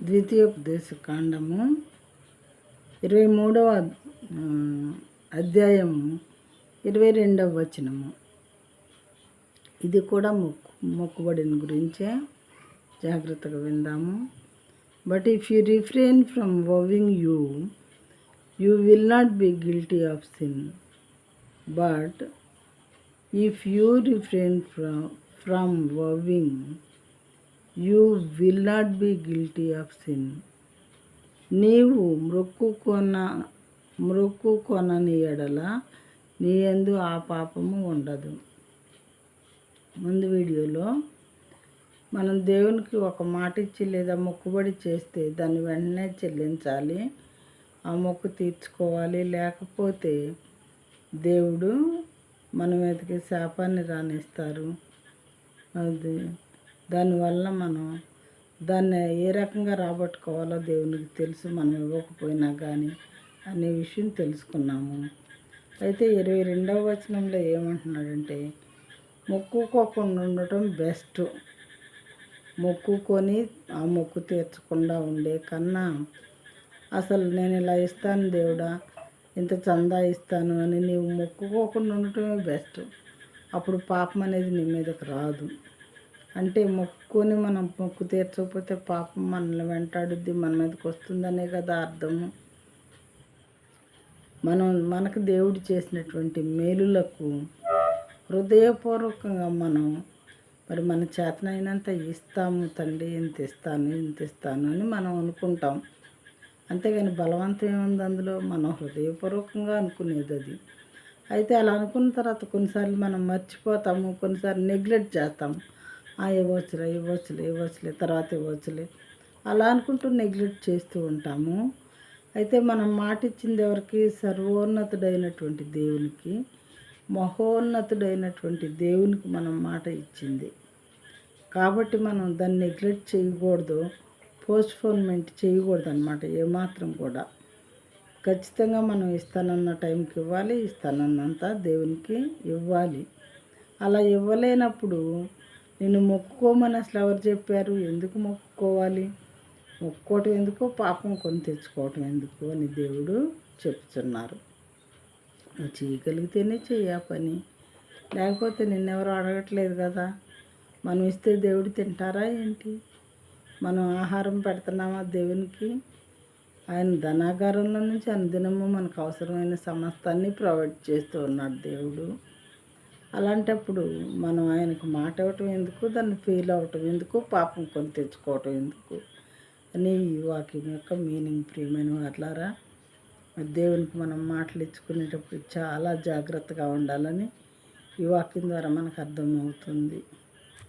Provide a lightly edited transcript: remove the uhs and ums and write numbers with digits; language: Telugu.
ద్వితీయోపదేశ కాండము 23వ అధ్యాయము 22వ వచనము. ఇది కూడా మొక్కుబడిని గురించే. జాగ్రత్తగా విందాము. But if you refrain from vowing you will not be guilty of sin. But if you refrain from vowing you will not be guilty of sin. నీవు మ్రొక్కుకొనని ఎడల నీ యందు ఆ పాపము ఉండదు. ముందు వీడియోలో మనం దేవునికి ఒక మాట ఇచ్చి లేదా మొక్కుబడి చేస్తే దాన్ని వెంటనే చెల్లించాలి, ఆ మొక్కు తీర్చుకోవాలి. లేకపోతే దేవుడు మన మీదకి శాపాన్ని రానిస్తారు. అది దానివల్ల మనం దాన్ని ఏ రకంగా రాబట్టుకోవాలో దేవునికి తెలుసు, మనం ఇవ్వకపోయినా కానీ అనే విషయం తెలుసుకున్నాము. అయితే 22వ వచనంలో ఏమంటున్నాడంటే, మొక్కుకోకుండా ఉండటం బెస్ట్. మొక్కుకొని ఆ మొక్కు తీర్చకుండా ఉండే కన్నా అసలు నేను ఇలా ఇస్తాను దేవుడా, ఇంత చందా ఇస్తాను అని నీవు మొక్కుకోకుండా ఉండటమే బెస్ట్. అప్పుడు పాపం అనేది నీ మీదకి రాదు. అంటే మొక్కుకొని మనం మొక్కు తీర్చకపోతే పాపం మనల్ని వెంటాడుద్ది, మన మీదకి వస్తుందనే కదా అర్థము. మనకు దేవుడు చేసినటువంటి మేలులకు హృదయపూర్వకంగా మనం మరి మన చేతనైనంత ఇస్తాము. తండ్రి ఇంత ఇస్తాను అని మనం అనుకుంటాం. అంతేగాని బలవంతం ఏముంది అందులో? మనం హృదయపూర్వకంగా అనుకునేది అది. అయితే అలా అనుకున్న తర్వాత కొన్నిసార్లు మనం మర్చిపోతాము, కొన్నిసార్లు నెగ్లెక్ట్ చేస్తాము. ఇవ్వచ్చులే తర్వాత ఇవ్వచ్చులే అలా అనుకుంటూ నెగ్లెక్ట్ చేస్తూ ఉంటాము. అయితే మనం మాట ఇచ్చింది ఎవరికి? సర్వోన్నతుడైనటువంటి దేవునికి, మహోన్నతుడైనటువంటి దేవునికి మనం మాట ఇచ్చింది. కాబట్టి మనం దాన్ని నెగ్లెక్ట్ చేయకూడదు, పోస్ట్పోన్మెంట్ చేయకూడదు అన్నమాట. ఏమాత్రం కూడా ఖచ్చితంగా మనం ఇస్తానన్న టైంకి ఇవ్వాలి, ఇస్తానన్నంత దేవునికి ఇవ్వాలి. అలా ఇవ్వలేనప్పుడు నిన్ను మొక్కుకోమని అసలు ఎవరు చెప్పారు? ఎందుకు మొక్కుకోవాలి? మొక్కుకోవటం ఎందుకు, పాపం కొని తెచ్చుకోవటం ఎందుకు అని దేవుడు చెప్తున్నారు. నువ్వు చేయగలిగితేనే చెయ్యి ఆ పని, లేకపోతే నిన్నెవరు అడగట్లేదు కదా. మనం ఇస్తే దేవుడు తింటారా ఏంటి? మనం ఆహారం పెడుతున్నామా దేవునికి? ఆయన ధనాగారంలో నుంచి అనుదినము మనకు అవసరమైన సమస్తాన్ని ప్రొవైడ్ చేస్తూ ఉన్నాడు దేవుడు. అలాంటప్పుడు మనం ఆయనకు మాట ఇవ్వటం ఎందుకు, దాన్ని ఫెయిల్ అవ్వటం ఎందుకు, పాపం కొని తెచ్చుకోవటం ఎందుకు అని ఈ వాక్యం యొక్క మీనింగ్. ప్రియమైన వారలారా, దేవునికి మనం మాటలు ఇచ్చుకునేటప్పుడు చాలా జాగ్రత్తగా ఉండాలని ఈ వాక్యం ద్వారా మనకు అర్థమవుతుంది.